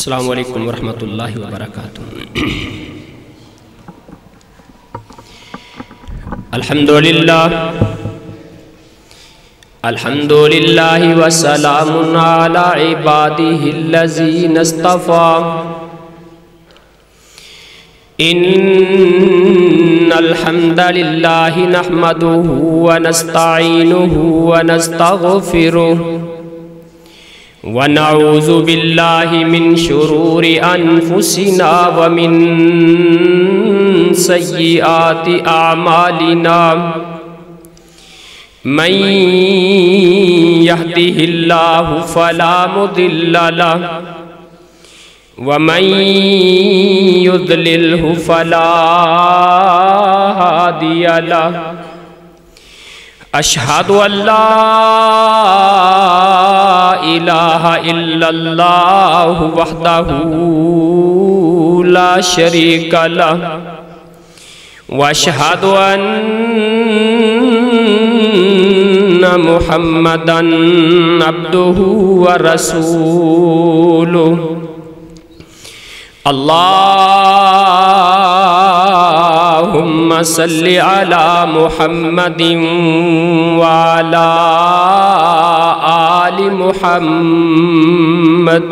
السلام علیکم ورحمۃ اللہ وبرکاتہ۔ الحمدللہ وسلام علی عبادہ الذین اصطفیٰ۔ ان الحمد للہ نحمدہ ونستعینہ ونستغفرہ ونعوذ باللہ من شرور انفسنا ومن سیئات اعمالنا من یہدہ اللہ فلا مضل لہ ومن یضللہ فلا ہادی لہ۔ اشہد ان لا الہ الا اللہ وحدہ لا شریک لہ واشہد ان محمدا عبدہ ورسولہ۔ اللہم صلی علی محمد وعلی آل محمد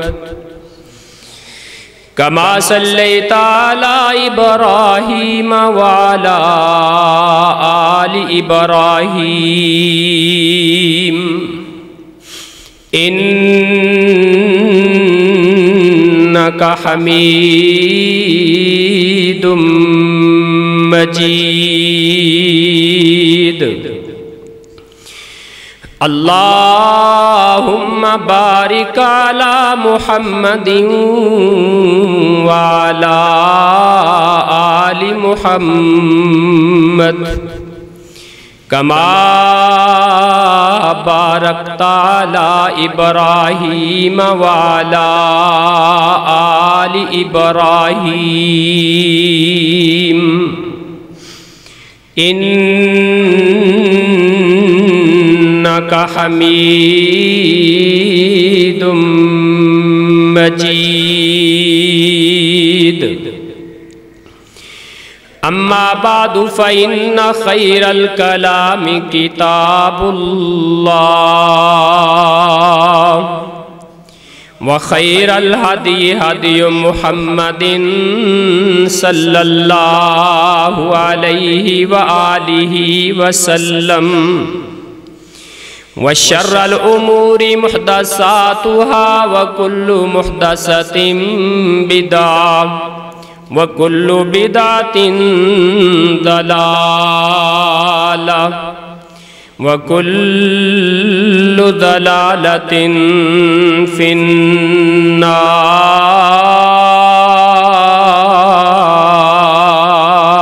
کما صلیت علی ابراہیم وعلی آل ابراہیم انک حمید مجید۔ اللہم بارک علی محمد وعلی آل محمد کما بارکت علی ابراہیم وعلی آل ابراہیم انک حمید مجید۔ اما بعد فإن خیر الکلام کتاب اللہ وخیر الہدی ہدی محمد صلی اللہ علیہ وآلہ وسلم وشر الامور محدثاتها وكل محدثة بدعة وكل بدعة ضلالة وكل ضلالة في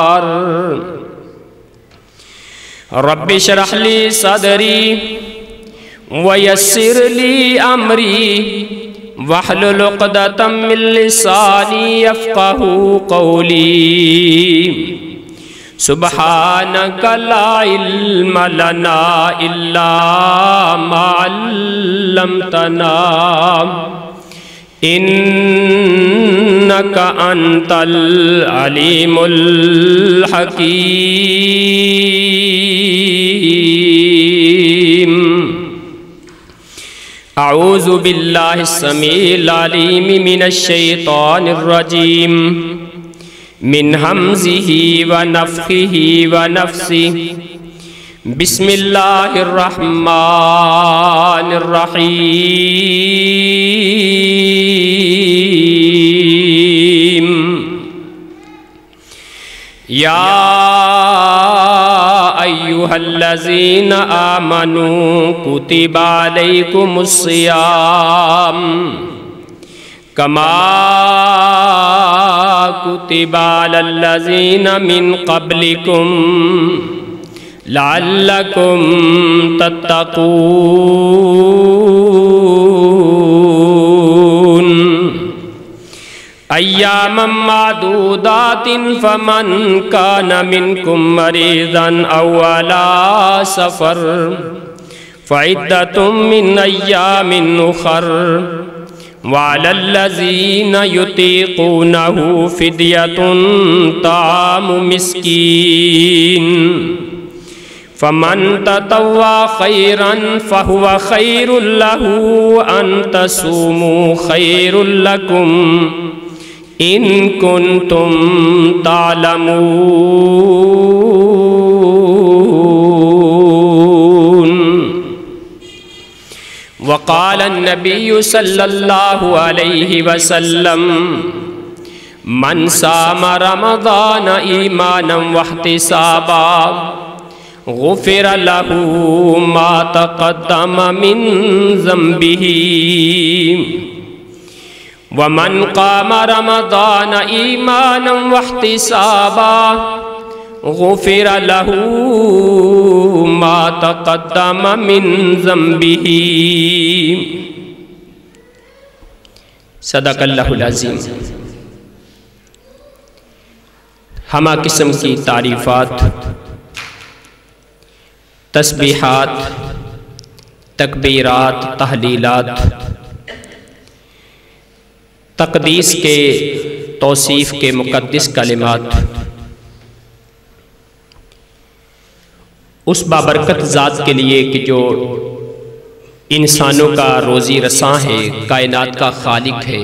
النار۔ رب اشرح لي صدري ويسر لي أمري واحلل عقدة من لساني يفقهوا قولي۔ سبحانك لا علم لنا إلا ما علمتنا إنك أنت العليم الحكيم۔ اعوذ باللہ السمیع العلیم من الشیطان الرجیم من ہمزہ ونفخہ ونفثہ۔ بسم اللہ الرحمن الرحیم۔ یا ایہا الذین آمنوا کتب علیکم الصیام کما کتب علی الذین من قبلکم لعلکم تتقون۔ ایاما معدودات فمن کان منکم مریضا او علی سفر فعدۃ من ایام اخر وعلى الذين يطيقونه فدية طعام مسكين فمن تطوع خيرا فهو خير له أن تصوموا خير لكم إن كنتم تعلمون. وقال النبي صلى الله عليه وسلم من صام رمضان إيمانا واحتسابا غفر له ما تقدم من ذنبه ومن قام رمضان إيمانا واحتسابا غفر له ما تقدم من ذنبه. صدق اللہ العظیم. ہمہ قسم کی تعریفات، تسبیحات، تکبیرات، تحلیلات، تقدیس کے، توصیف کے مقدس کلمات اس بابرکت ذات کے لیے کہ جو انسانوں کا روزی رساں ہے، کائنات کا خالق ہے،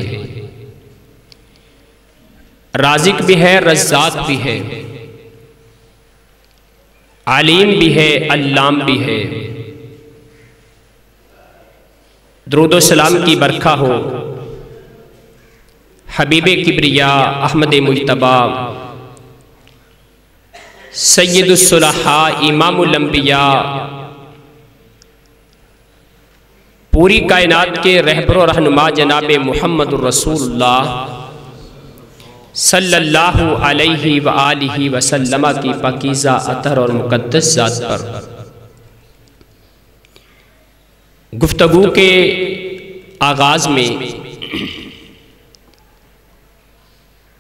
رازق بھی ہے، رزاق بھی ہے، علیم بھی ہے، علام بھی ہے. درود و سلام کی برکھا ہو حبیب کبریا احمد مجتبی سید الصلحاء امام الانبیاء، پوری کائنات کے رہبر و رہنما جناب محمد الرسول اللہ صلی اللہ علیہ وآلہ وسلم کی پاکیزہ اطہر اور مقدس ذات پر گفتگو کے آغاز میں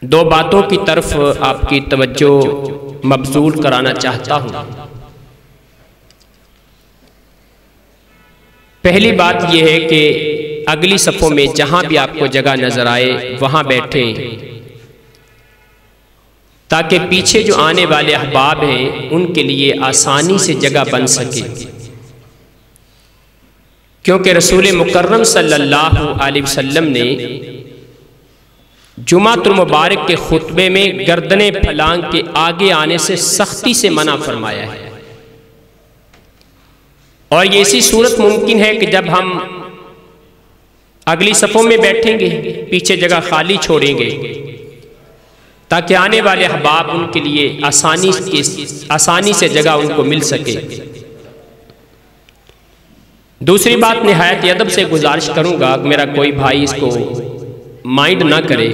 دو باتوں کی طرف آپ کی توجہ مبذول کرانا چاہتا ہوں. پہلی بات یہ ہے کہ اگلی صفوں میں جہاں بھی آپ کو جگہ نظر آئے وہاں بیٹھیں تاکہ پیچھے جو آنے والے احباب ہیں ان کے لیے آسانی سے جگہ بن سکے، کیونکہ رسول مکرم صلی اللہ علیہ وسلم نے جمعۃ المبارک کے خطبے میں گردنیں پھلانگ کے آگے آنے سے سختی سے منع فرمایا ہے. اور یہ اسی صورت ممکن ہے کہ جب ہم اگلی صفوں میں بیٹھیں گے، پیچھے جگہ خالی چھوڑیں گے تاکہ آنے والے احباب ان کے لیے آسانی سے جگہ ان کو مل سکے. دوسری بات نہایت ادب سے گزارش کروں گا، میرا کوئی بھائی اس کو مائنڈ نہ کرے.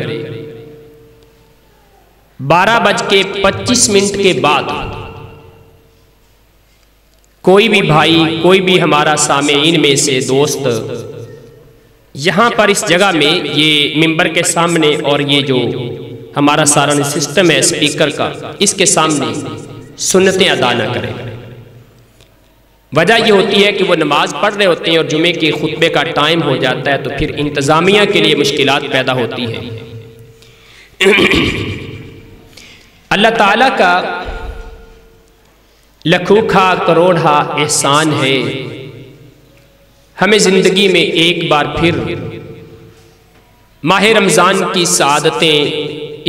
12:25 کے بعد کوئی بھی بھائی، کوئی بھی ہمارا سامعین میں سے دوست یہاں پر اس جگہ میں یہ ممبر کے سامنے اور یہ جو ہمارا سارا سسٹم ہے اسپیکر کا، اس کے سامنے سنتیں ادا نہ کریں. وجہ یہ ہوتی ہے کہ وہ نماز پڑھ رہے ہوتے ہیں اور جمعے کے خطبے کا ٹائم ہو جاتا ہے تو پھر انتظامیہ کے لیے مشکلات پیدا ہوتی ہیں. اللہ تعالیٰ کا لکھوکھا کروڑا احسان ہے، ہمیں زندگی میں ایک بار پھر ماہ رمضان کی سعادتیں،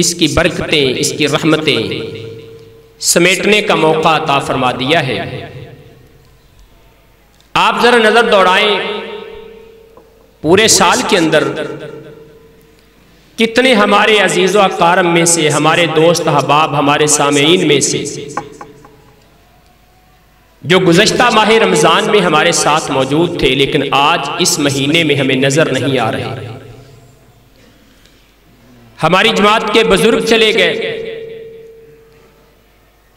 اس کی برکتیں، اس کی رحمتیں سمیٹنے کا موقع عطا فرما دیا ہے. آپ ذرا نظر دوڑائیں پورے سال کے اندر کتنے ہمارے عزیز و اقارب میں سے، ہمارے دوست احباب، ہمارے سامعین میں سے جو گزشتہ ماہ رمضان میں ہمارے ساتھ موجود تھے لیکن آج اس مہینے میں ہمیں نظر نہیں آ رہے. ہماری جماعت کے بزرگ چلے گئے،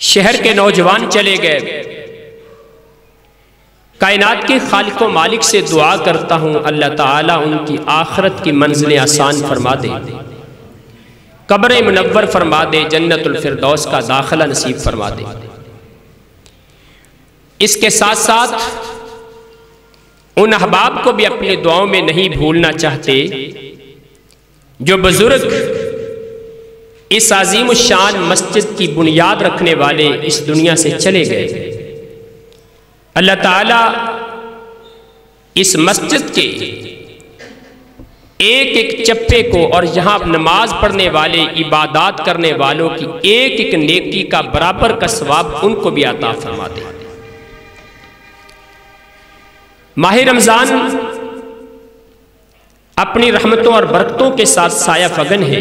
شہر کے نوجوان چلے گئے. کائنات کے خالق و مالک سے دعا کرتا ہوں اللہ تعالیٰ ان کی آخرت کی منزلیں آسان فرما دے، قبر منور فرما دے، جنت الفردوس کا داخلہ نصیب فرما دے. اس کے ساتھ ساتھ ان احباب کو بھی اپنے دعاؤں میں نہیں بھولنا چاہتے جو بزرگ اس عظیم الشان مسجد کی بنیاد رکھنے والے اس دنیا سے چلے گئے، اللہ تعالیٰ اس مسجد کے ایک ایک چپے کو اور یہاں نماز پڑھنے والے عبادات کرنے والوں کی ایک ایک نیکی کا برابر کا ثواب ان کو بھی عطا فرما دے۔ ماہ رمضان اپنی رحمتوں اور برکتوں کے ساتھ سایہ فگن ہے۔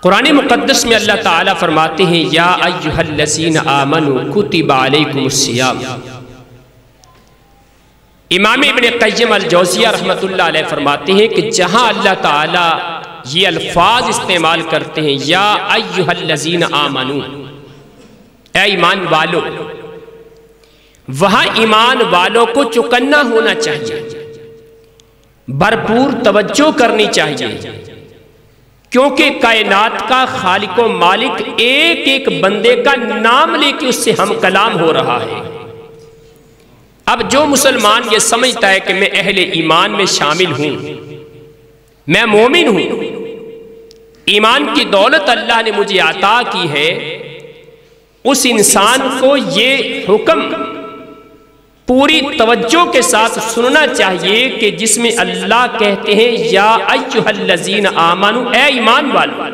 قرآن مقدس میں اللہ تعالیٰ فرماتے ہیں یا ایھا الذین آمنوا کتب علیکم الصیام۔ امام ابن قیم الجوزیہ رحمۃ اللہ علیہ فرماتے ہیں کہ جہاں اللہ تعالیٰ یہ الفاظ استعمال کرتے ہیں یا ایھا الذین آمنوا، اے ایمان والو، وہاں ایمان والوں کو چوکنا ہونا چاہیے، بھرپور توجہ کرنی چاہیے، کیونکہ کائنات کا خالق و مالک ایک ایک بندے کا نام لے کے اس سے ہم کلام ہو رہا ہے۔ اب جو مسلمان یہ سمجھتا ہے کہ میں اہل ایمان میں شامل ہوں، میں مومن ہوں، ایمان کی دولت اللہ نے مجھے عطا کی ہے، اس انسان کو یہ حکم پوری توجہ کے ساتھ سننا چاہیے کہ جس میں اللہ کہتے ہیں یا ایھا الذین آمنوا، اے ایمان والو۔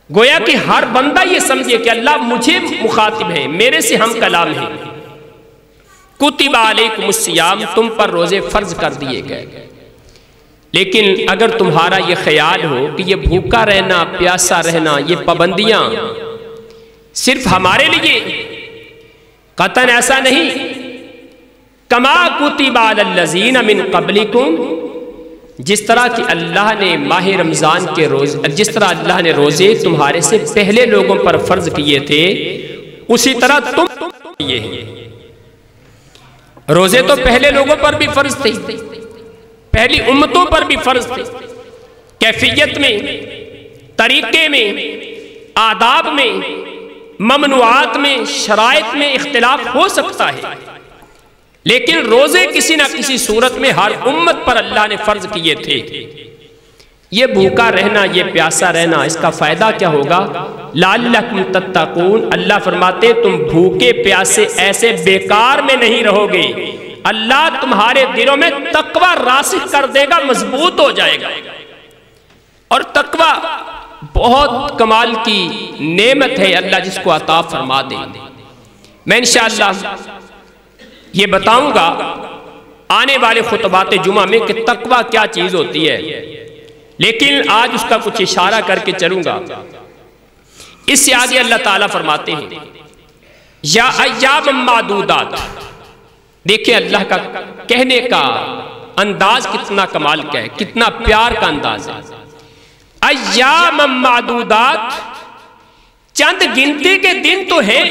گویا کہ ہر بندہ یہ سمجھے کہ اللہ مجھے مخاطب ہے، میرے سے ہم کلام ہے۔ کتب علیکم الصیام، تم پر روزے فرض کر دیے گئے، لیکن اگر تمہارا یہ خیال ہو کہ یہ بھوکا رہنا، پیاسا رہنا، یہ پابندیاں صرف ہمارے لیے، قطعاً ایسا نہیں۔ کما کتب علی الذین من قبلکم، جس طرح کہ اللہ نے ماہ رمضان کے روزے، جس طرح اللہ نے روزے تمہارے سے پہلے لوگوں پر فرض کیے تھے، اسی طرح تم یہ ہیں۔ روزے تو پہلے لوگوں پر بھی فرض تھے، پہلی امتوں پر بھی فرض تھے، کیفیت میں، طریقے میں، آداب میں، ممنوعات میں، شرائط میں اختلاف ہو سکتا ہے، لیکن روزے کسی نہ کسی صورت میں ہر امت پر اللہ نے فرض کیے تھے۔ یہ بھوکا رہنا، یہ پیاسا رہنا، اس کا فائدہ کیا ہوگا؟ لعلکم تتقون، اللہ فرماتے تم بھوکے پیاسے ایسے بیکار میں نہیں رہو گے، اللہ تمہارے دلوں میں تقوی راسخ کر دے گا، مضبوط ہو جائے گا۔ اور تقوی بہت کمال کی نعمت ہے، اللہ جس کو عطا فرما دے۔ میں انشاءاللہ یہ بتاؤں گا آنے والے خطبات جمعہ میں کہ تقوی کیا چیز ہوتی ہے، لیکن آج اس کا کچھ اشارہ کر کے چلوں گا۔ اس سے آگے اللہ تعالیٰ فرماتے ہیں یا ایام معدودات، دیکھیں اللہ کا کہنے کا انداز کتنا کمال کا ہے، کتنا پیار کا انداز ہے۔ ایام معدودات، چند گنتی کے دن تو ہیں،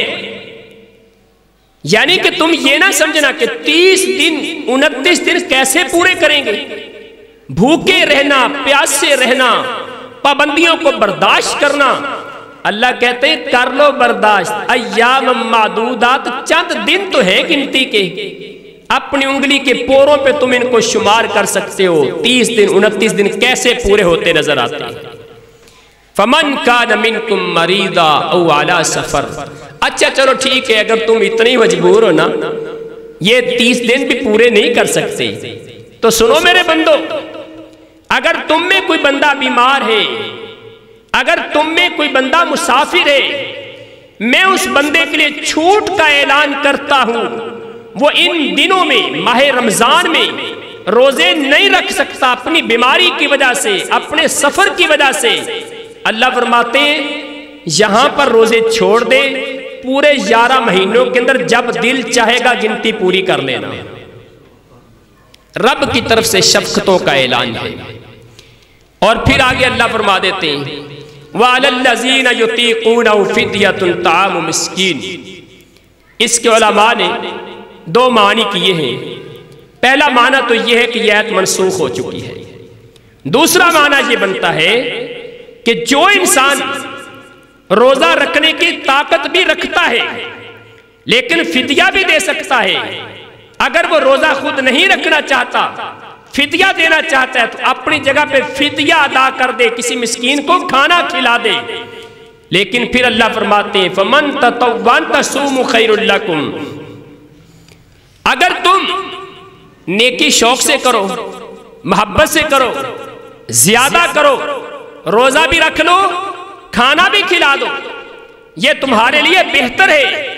یعنی کہ تم یہ نہ سمجھنا کہ 30 دن 29 دن کیسے پورے کریں گے، بھوکے رہنا، پیاسے رہنا، پابندیوں کو برداشت کرنا۔ اللہ کہتے ہیں کر لو برداشت، ایام معدودات، چند دن تو ہے گنتی کے، اپنی انگلی کے پوروں پہ تم ان کو شمار کر سکتے ہو، 30 دن 29 دن کیسے پورے ہوتے نظر آتے ہیں۔ فمن کان منکم مریضا او علی سفر، اچھا چلو ٹھیک ہے، اگر تم اتنی مجبور ہو نا، یہ 30 دن بھی پورے نہیں کر سکتے، تو سنو میرے بندو، اگر تم میں کوئی بندہ بیمار ہے، اگر تم میں کوئی بندہ مسافر ہے، میں اس بندے کے لیے چھوٹ کا اعلان کرتا ہوں، وہ ان دنوں میں، ماہ رمضان میں روزے نہیں رکھ سکتا اپنی بیماری کی وجہ سے، اپنے سفر کی وجہ سے، اللہ فرماتے ہیں یہاں پر روزے چھوڑ دے، پورے 11 مہینوں کے اندر جب دل چاہے گا گنتی پوری کر لینا۔ رب کی طرف سے شفقتوں کا اعلان ہے۔ اور پھر آگے اللہ فرما دیتے ہیں وَعَلَى الَّذِينَ يُطِيقُونَهُ فِدْيَةٌ طَعَامُ مِسْكِينٍ، اس کے علماء نے 2 معنی کیے ہیں۔ پہلا معنی تو یہ ہے کہ یہ آیت منسوخ ہو چکی ہے، دوسرا معنی یہ بنتا ہے کہ جو انسان روزہ رکھنے کی طاقت بھی رکھتا ہے لیکن فدیہ بھی دے سکتا ہے، اگر وہ روزہ خود نہیں رکھنا چاہتا، فدیہ دینا چاہتا ہے تو اپنی جگہ پہ فدیہ ادا کر دے، کسی مسکین کو کھانا کھلا دے۔ لیکن پھر اللہ فرماتے ہیں فَمَن تَطَوَّعَ تَصُومُ خَيْرٌ لَكُمْ، اگر تم نیکی شوق سے کرو، محبت سے کرو، زیادہ کرو، روزہ بھی رکھ لو، کھانا بھی کھلا دو، یہ تمہارے لیے بہتر ہے۔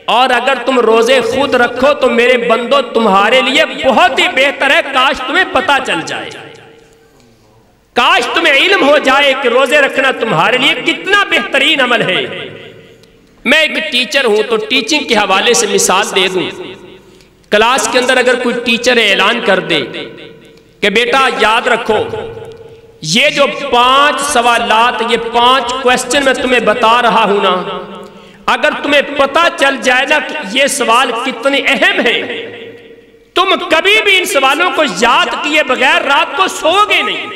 اور اگر تم روزے خود رکھو تو میرے بندو تمہارے لیے بہت ہی بہتر ہے، کاش تمہیں پتہ چل جائے، کاش تمہیں علم ہو جائے کہ روزے رکھنا تمہارے لیے کتنا بہترین عمل ہے۔ میں ایک ٹیچر ہوں تو ٹیچنگ کے حوالے سے مثال دے دوں، کلاس کے اندر اگر کوئی ٹیچر اعلان کر دے کہ بیٹا یاد رکھو یہ جو 5 سوالات، یہ 5 کوسچن میں تمہیں بتا رہا ہوں نا، اگر تمہیں پتہ چل جائے نا کہ یہ سوال کتنے اہم ہیں، تم کبھی بھی ان سوالوں کو یاد کیے بغیر رات کو سو گے نہیں۔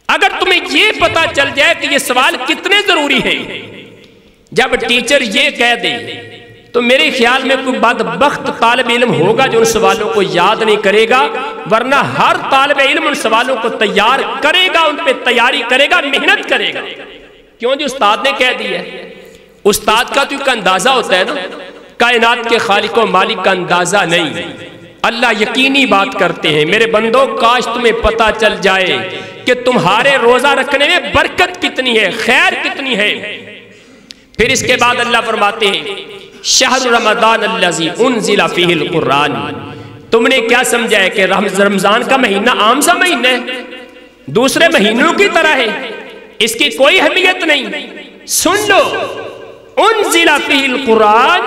اگر تمہیں یہ پتہ چل جائے کہ یہ سوال کتنے ضروری ہیں، جب ٹیچر یہ کہہ دے تو میرے خیال میں کوئی بدبخت طالب علم ہوگا جو ان سوالوں کو یاد نہیں کرے گا، ورنہ ہر طالب علم ان سوالوں کو تیار کرے گا، ان پہ تیاری کرے گا، محنت کرے گا۔ کیوں جی استاد نے کہہ دیا ہے، استاد کا تو ایک اندازہ ہوتا ہے نا، کائنات کے خالق و مالک کا اندازہ نہیں۔ اللہ یقینی بات کرتے ہیں میرے بندو کاش تمہیں پتہ چل جائے کہ تمہارے روزہ رکھنے میں برکت کتنی ہے، خیر کتنی ہے۔ پھر اس کے بعد اللہ فرماتے ہیں شہر رمضان الذی انزل فیہ القرآن، تم نے کیا سمجھا ہے کہ رمضان کا مہینہ عام سا مہینہ ہے، دوسرے مہینوں کی طرح ہے، اس کی کوئی اہمیت نہیں؟ سن لو، انزل فیہ القرآن،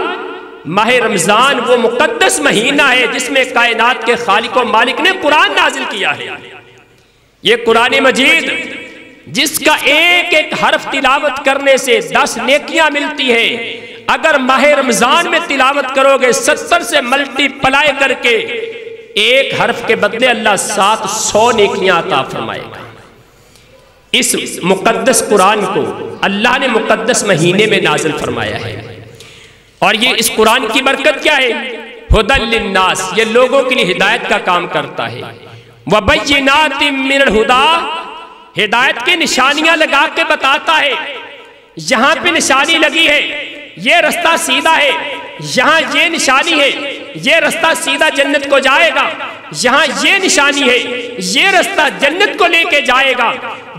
ماہ رمضان وہ مقدس مہینہ ہے جس میں کائنات کے خالق و مالک نے قرآن نازل کیا ہے۔ یہ قرآن مجید جس کا ایک ایک حرف تلاوت کرنے سے 10 نیکیاں ملتی ہیں، اگر ماہ رمضان میں تلاوت کرو گے 70 سے ملٹی پلائے کر کے ایک حرف کے بدلے اللہ 700 نیکیاں عطا فرمائے گا۔ اس مقدس قرآن کو اللہ نے مقدس مہینے میں نازل فرمایا ہے، اور یہ اس قرآن کی برکت کیا ہے؟ ھدی للناس، یہ لوگوں کے لیے ہدایت کا کام کرتا ہے۔ وبینات من الہدی، ہدایت کے نشانیاں لگا کے بتاتا ہے، یہاں پہ نشانی لگی ہے یہ رستہ سیدھا ہے، یہاں یہ نشانی ہے یہ رستہ سیدھا جنت کو جائے گا، یہاں یہ نشانی ہے یہ رستہ جنت کو لے کے جائے گا۔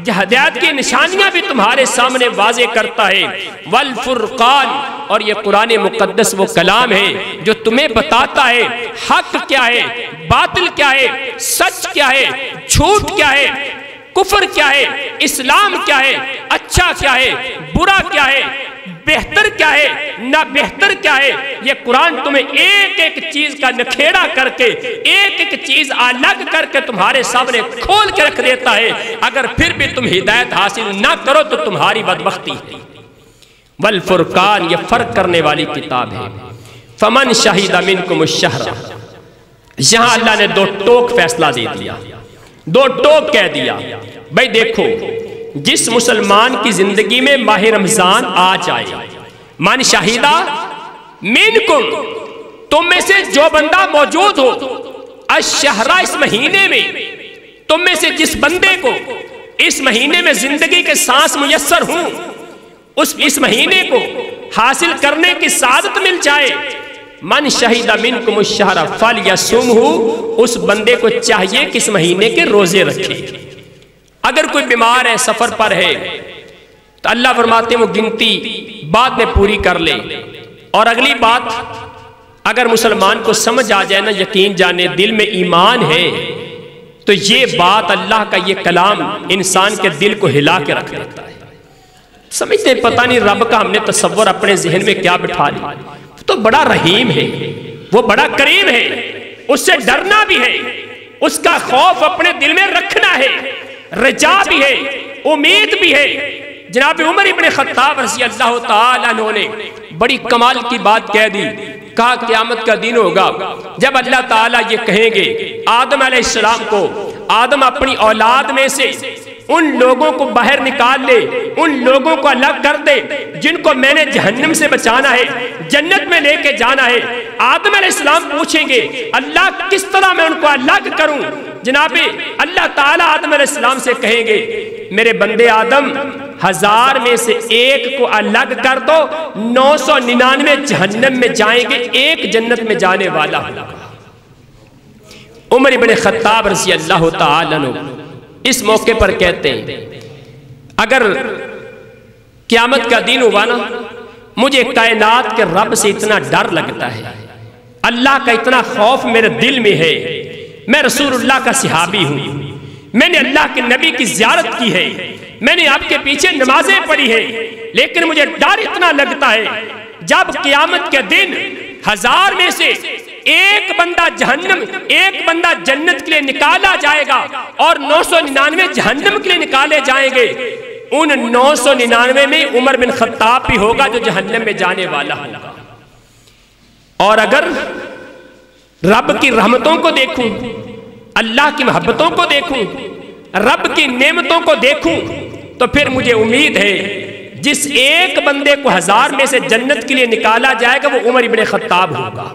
ہدایت کی نشانیاں بھی تمہارے سامنے واضح کرتا ہے۔ والفرقان، اور یہ قرآن مقدس وہ کلام ہے جو تمہیں بتاتا ہے حق کیا ہے، باطل کیا ہے، سچ کیا ہے، جھوٹ کیا ہے، کفر کیا ہے، اسلام کیا ہے، اچھا کیا ہے، برا کیا ہے، بہتر کیا ہے، نہ بہتر کیا ہے۔ یہ قرآن تمہیں ایک ایک چیز کا نکھیڑا کر کے، ایک ایک چیز الگ کر کے تمہارے سامنے کھول کے رکھ دیتا ہے۔ اگر پھر بھی تم ہدایت حاصل نہ کرو تو تمہاری بدبختی ہے۔ والفرقان، یہ فرق کرنے والی کتاب ہے۔ فمن شہد منکم الشہر، یہاں اللہ نے 2 ٹوک فیصلہ دے دیا، 2 ٹوک کہہ دیا، بھائی دیکھو جس مسلمان کی زندگی میں ماہ رمضان آ جائے، من شہیدہ منکم، تم میں سے جو بندہ موجود ہو، الشہر، اس مہینے میں، تم میں سے جس بندے کو اس مہینے میں زندگی کے سانس میسر ہوں، اس مہینے کو حاصل کرنے کی سعادت مل جائے، من شہیدہ منکم الشہر فلیصمہ، اس بندے کو چاہیے کہ اس مہینے کے روزے رکھے۔ اگر کوئی بیمار ہے، سفر پر ہے، تو اللہ فرماتے ہیں وہ گنتی بعد میں پوری کر لے۔ اور اگلی بات، اگر مسلمان کو سمجھ آ جائے نا، یقین جانے دل میں ایمان ہے، تو یہ بات اللہ کا یہ کلام انسان کے دل کو ہلا کے رکھ دیتا ہے۔ سمجھتے ہیں پتہ نہیں رب کا ہم نے تصور اپنے ذہن میں کیا بٹھا لیا، تو بڑا رحیم ہے، وہ بڑا کریم ہے، اس سے ڈرنا بھی ہے، اس کا خوف اپنے دل میں رکھنا ہے، رجا بھی ہے، امید بھی ہے۔ جناب عمر ابن خطاب رضی اللہ تعالیٰ عنہ نے بڑی کمال کی بات کہہ دی، کہا قیامت کا دن ہوگا جب اللہ تعالیٰ یہ کہیں گے آدم علیہ السلام کو، آدم اپنی اولاد میں سے ان لوگوں کو باہر نکال لے، ان لوگوں کو الگ کر دے جن کو میں نے جہنم سے بچانا ہے، جنت میں لے کے جانا ہے۔ آدم علیہ السلام پوچھیں گے اللہ کس طرح میں ان کو الگ کروں؟ جناب اللہ تعالیٰ آدم علیہ السلام سے کہیں گے میرے بندے آدم 1000 میں سے ایک کو الگ کر دو، 999 جہنم میں جائیں گے، ایک جنت میں جانے والا ہوگا۔ عمر بن خطاب رضی اللہ تعالیٰ عنہ اس موقع پر کہتے ہیں اگر قیامت کا دن ہوا نا، مجھے کائنات کے رب سے اتنا ڈر لگتا ہے، اللہ کا اتنا خوف میرے دل میں ہے، میں رسول اللہ کا صحابی ہوں، میں نے اللہ کے نبی کی زیارت کی ہے، میں نے آپ کے پیچھے نمازیں پڑھی ہے، لیکن مجھے ڈر اتنا لگتا ہے جب قیامت کے دن 1000 میں سے ایک بندہ جہنم، ایک بندہ جنت کے لیے نکالا جائے گا اور 999 جہنم کے لیے نکالے جائیں گے، ان 999 میں عمر بن خطاب بھی ہوگا جو جہنم میں جانے والا ہوگا۔ اور اگر رب کی رحمتوں کو دیکھوں، اللہ کی محبتوں کو دیکھوں، رب کی نعمتوں کو دیکھوں، تو پھر مجھے امید ہے جس ایک بندے کو 1000 میں سے جنت کے لیے نکالا جائے گا وہ عمر بن خطاب ہوگا۔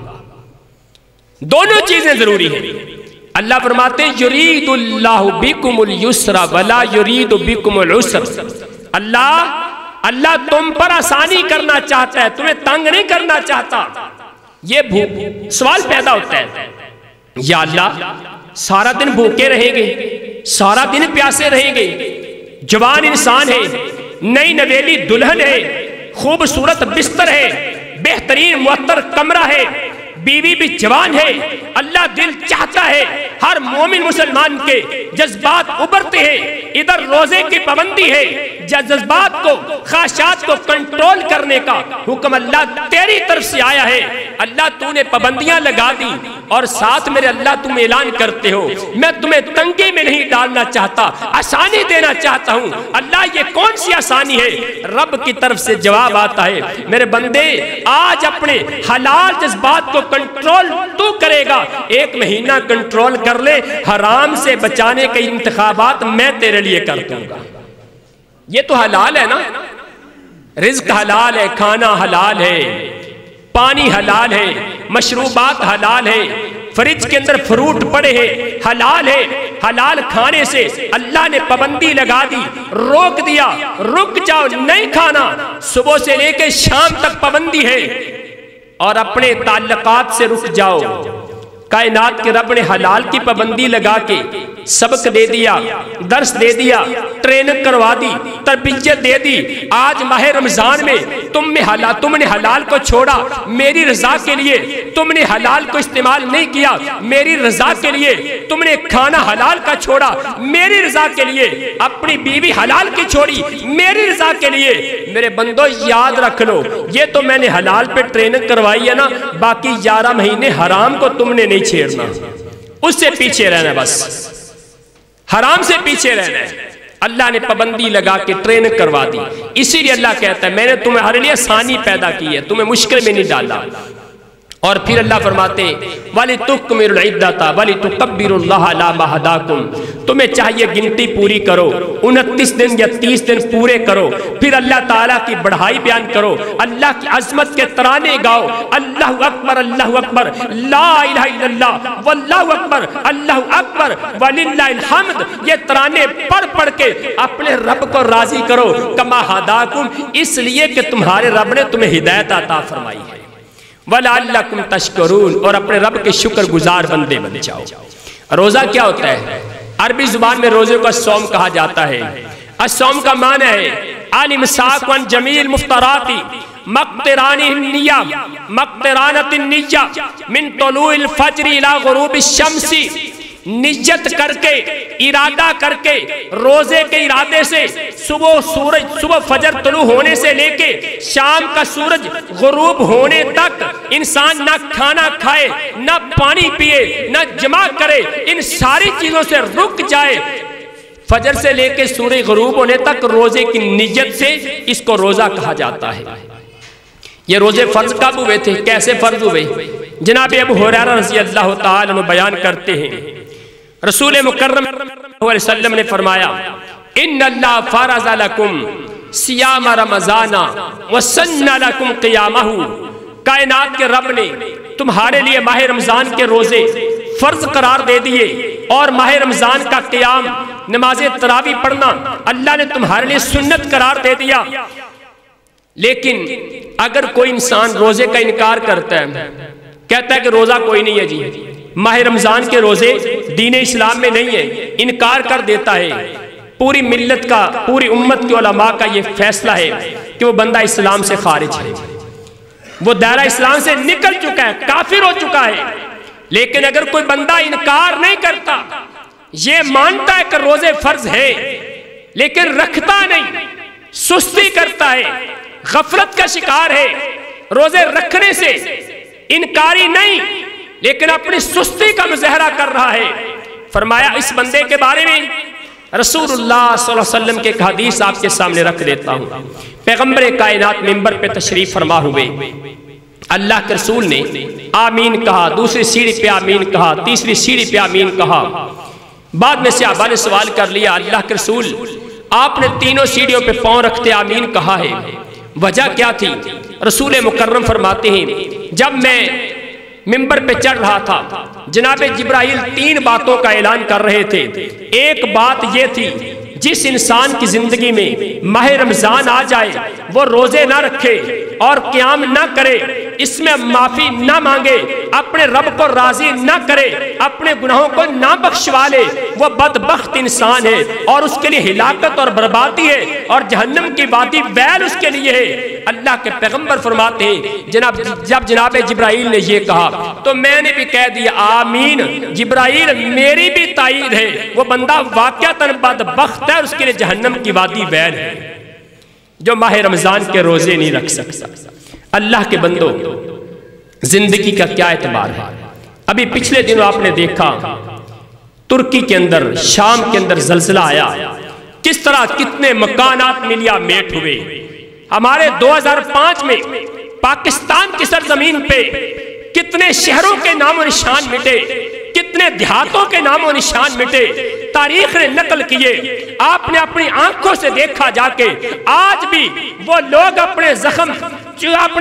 دونوں چیزیں ضروری ہیں۔ اللہ فرماتے ہیں یرید اللہ بکم اليسر ولا یرید بکم العسر، اللہ تم پر آسانی کرنا چاہتا ہے، تمہیں تنگ نہیں کرنا چاہتا۔ یہ سوال پیدا ہوتا ہے یا اللہ سارا دن بھوکے رہیں گے، سارا دن پیاسے رہیں گے، جوان انسان ہے، نئی نویلی دلہن ہے، خوبصورت بستر ہے، بہترین معطر کمرہ ہے، بیوی بھی جوان ہے، اللہ دل چاہتا ہے ہر مومن مسلمان کے جذبات ابھرتے ہیں، ادھر روزے کی پابندی ہے، جذبات کو خواہشات کو کنٹرول کرنے کا حکم اللہ تیری طرف سے آیا ہے، اللہ تو نے پابندیاں لگا دی اور ساتھ میرے اللہ تم اعلان کرتے ہو میں تمہیں تنگی میں نہیں ڈالنا چاہتا، آسانی دینا چاہتا ہوں۔ اللہ یہ کون سی آسانی ہے؟ رب کی طرف سے جواب آتا ہے میرے بندے آج اپنے حلال جذبات کو کنٹرول تو کرے گا، 1 مہینہ کنٹرول کر لے، حرام سے بچانے کے انتخابات میں تیرے لیے کر دوں گا۔ یہ تو حلال ہے نا، رزق حلال ہے، کھانا حلال ہے، پانی حلال ہے، مشروبات حلال ہے، فریج کے اندر فروٹ پڑے ہیں حلال ہے، حلال کھانے سے اللہ نے پابندی لگا دی، روک دیا رک جاؤ نہیں کھانا، صبح سے لے کے شام تک پابندی ہے، اور اپنے تعلقات سے رک جاؤ۔ کائنات کے رب نے حلال کی پابندی لگا کے سبق دے دیا، درس دے دیا، ٹریننگ کروا دی، تربیت دے دی۔ آج ماہ رمضان میں تم نے حلال کو چھوڑا میری رضا کے لیے، تم نے حلال کو استعمال نہیں کیا میری رضا کے لیے، تم نے کھانا حلال کا چھوڑا میری رضا کے لیے، اپنی بیوی حلال کی چھوڑی میری رضا کے لیے۔ میرے بندو یاد رکھ لو یہ تو میں نے حلال پہ ٹریننگ کروائی ہے نا، باقی 11 مہینے حرام کو تم نے نہیں چھیڑنا، اس سے پیچھے رہنا، بس حرام سے پیچھے رہنا ہے۔ اللہ نے پابندی لگا کے ٹریننگ کروا دی، اسی لیے اللہ کہتا ہے میں نے تمہارے لیے آسانی پیدا کی ہے، تمہیں مشکل میں نہیں ڈالا۔ اور پھر اللہ فرماتے ہیں وَلِتُكْمِلُوا الْعِدَّةَ وَلِتُكَبِّرُوا اللَّهَ عَلَىٰ مَا هَدَاكُمْ، تمہیں چاہیے گنتی پوری کرو، 29 دن یا 30 دن پورے کرو، پھر اللہ تعالیٰ کی بڑھائی بیان کرو، اللہ کی عظمت کے ترانے گاؤ، اللہ اکبر اللہ اکبر لا الہ الا اللہ واللہ اکبر اللہ اکبر وللہ الحمد، یہ ترانے پڑھ کے اپنے رب کو راضی کرو کما ہداکم، اس لیے کہ تمہارے رب نے تمہیں ہدایت عطا فرمائی ہے، وَلَعَلَّكُمْ تَشْكُرُونَ، اور اپنے رب کے شکر گزار بندے بن جاؤ۔ روزہ کیا ہوتا ہے؟ عربی زبان میں روزے کو الصوم کہا جاتا ہے۔ الصوم کا معنی ہے الامساک عن جمیع المفطرات مقترانۃ النیہ من طلوع الفجر الی غروب الشمس، نیت کر کے ارادہ کر کے روزے کے ارادے سے صبح فجر طلوع ہونے سے لے کے شام کا سورج غروب ہونے تک انسان نہ کھانا کھائے، نہ پانی پیے، نہ جمع کرے، ان ساری چیزوں سے رک جائے، فجر سے لے کے سورج غروب ہونے تک روزے کی نیت سے اس کو روزہ کہا جاتا ہے۔ یہ روزے فرض کب ہوئے تھے؟ کیسے فرض ہوئے؟ جناب ابو ہریرہ رضی اللہ تعالیٰ عنہ بیان کرتے ہیں رسول مکرم صلی اللہ علیہ وسلم نے فرمایا ان اللہ فرض لکم صیام رمضان وسن لکم قیامہ، کائنات کے رب نے تمہارے لیے ماہ رمضان کے روزے فرض قرار دے دیے اور ماہ رمضان کا قیام، نماز تراویح پڑھنا اللہ نے تمہارے لیے سنت قرار دے دیا۔ لیکن اگر کوئی انسان روزے کا انکار کرتا ہے، کہتا ہے کہ روزہ کوئی نہیں ہے جی، ماہ رمضان کے روزے دین اسلام میں نہیں ہے، انکار کر دیتا ہے، پوری ملت کا، پوری امت کے علماء کا یہ فیصلہ ہے کہ وہ بندہ اسلام سے خارج ہے، وہ دائرہ اسلام سے نکل چکا ہے، کافر ہو چکا ہے۔ لیکن اگر کوئی بندہ انکار نہیں کرتا، یہ مانتا ہے کہ روزے فرض ہے لیکن رکھتا نہیں، سستی کرتا ہے، غفلت کا شکار ہے، روزے رکھنے سے انکاری نہیں لیکن اپنی سستی کا مظاہرہ کر رہا ہے، فرمایا اس بندے کے بارے میں رسول اللہ صلی اللہ علیہ وسلم کے ایک حدیث آپ کے سامنے رکھ دیتا ہوں۔ پیغمبر کائنات منبر پہ تشریف فرما ہوئے، اللہ کے رسول نے آمین کہا، دوسری سیڑھی پہ آمین کہا، تیسری سیڑھی پہ آمین کہا۔ بعد میں صحابہ نے سوال کر لیا، اللہ کے رسول آپ نے تینوں سیڑھیوں پہ پاؤں رکھتے آمین کہا ہے، وجہ کیا تھی؟ رسول مکرم فرماتے ہیں جب میں منبر پہ چڑھ رہا تھا جناب جبرائیل تین باتوں کا اعلان کر رہے تھے۔ ایک بات یہ تھی جس انسان کی زندگی میں ماہ رمضان آ جائے وہ روزے نہ رکھے اور قیام نہ کرے، اس میں معافی نہ مانگے، اپنے رب کو راضی نہ کرے، اپنے گناہوں کو نہ بخشوا لے، وہ بدبخت انسان ہے اور اس کے لیے ہلاکت اور بربادی ہے اور جہنم کی وادی ویل اس کے لیے ہے۔ اللہ کے پیغمبر فرماتے ہیں جب جناب جبرائیل نے یہ کہا تو میں نے بھی کہہ دیا آمین، جبرائیل میری بھی تائید ہے، وہ بندہ واقعتاً بدبخت ہے اور اس کے لیے جہنم کی وادی ویل ہے جو ماہ رمضان کے روزے نہیں رکھ سکتا۔ اللہ کے بندو، زندگی کا کیا اعتبار ہے؟ ابھی پچھلے دنوں آپ نے دیکھا ترکی کے اندر، شام کے اندر زلزلہ آیا، کس طرح کتنے مکانات ملیا میٹ ہوئے۔ ہمارے 2005 میں پاکستان کی سرزمین پہ کتنے شہروں کے نام و نشان مٹے، کتنے دیہاتوں کے نام و نشان مٹے، تاریخ نے نقل کیے، آپ نے اپنی آنکھوں سے دیکھا جا کے۔ آج بھی وہ لوگ اپنے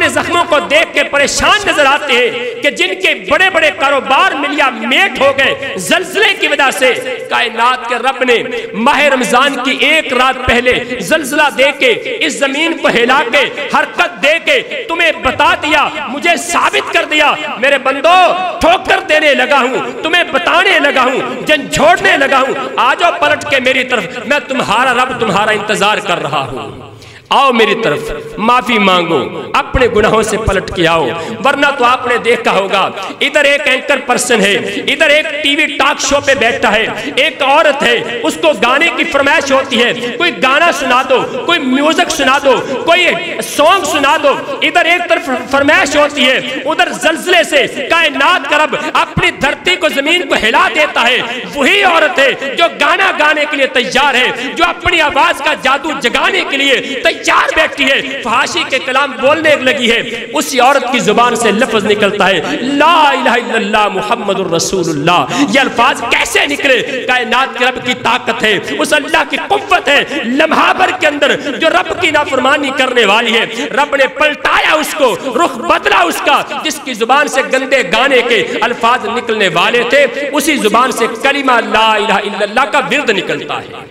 زخموں کو دیکھ کے پریشان نظر آتے ہیں کہ جن کے بڑے بڑے کاروبار ملیا میٹ ہو گئے زلزلے کی وجہ سے۔ کائنات کے رب نے ماہ رمضان کی ایک رات پہلے زلزلہ دے کے اس زمین کو ہلا کے حرکت دے کے تمہیں بتا دیا، مجھے ثابت کر دیا میرے بندو ٹھوکر دینے لگا ہوں، تمہیں بتانے لگا ہوں، جھنجھوڑنے لگا ہوں، آجو پلٹ کے میری طرف، میں تمہارا رب تمہارا انتظار کر رہا ہوں، آؤ میری طرف، معافی مانگو، اپنے گناہوں سے پلٹ کے آؤ۔ ورنہ تو آپ نے دیکھا ہوگا ادھر ایک اینکر پرسن ہے، ادھر ایک ٹی وی ٹاک شو پہ بیٹھا ہے، ایک عورت ہے، اس کو گانے کی فرمائش ہوتی ہے، کوئی گانا سنا دو، کوئی میوزک سنا دو، کوئی سانگ سنا دو، ادھر ایک طرف فرمائش ہوتی ہے، ادھر زلزلے سے کائنات کا رب اپنی دھرتی کو، زمین کو ہلا دیتا ہے۔ وہی عورت ہے جو گانا گانے کے لیے تیار ہے، جو اپنی آواز کا جادو جگانے کے لیے تیار بیٹھی ہے، فحاشی کے کلام بولنے لگی ہے، اسی عورت کی زبان سے لفظ نکلتا ہے لا الہ الا اللہ محمد الرسول اللہ۔ یہ الفاظ کیسے نکلے؟ کائنات کے رب کی طاقت ہے، اس اللہ کی قوت ہے، لمحہ بھر کے اندر جو رب کی نافرمانی کرنے والی ہے رب نے پلٹایا اس کو، رخ بدلا اس کا، جس کی زبان سے گندے گانے کے الفاظ نکلنے والے تھے اسی زبان سے کلمہ لا الہ الا اللہ کا ورد نکلتا ہے۔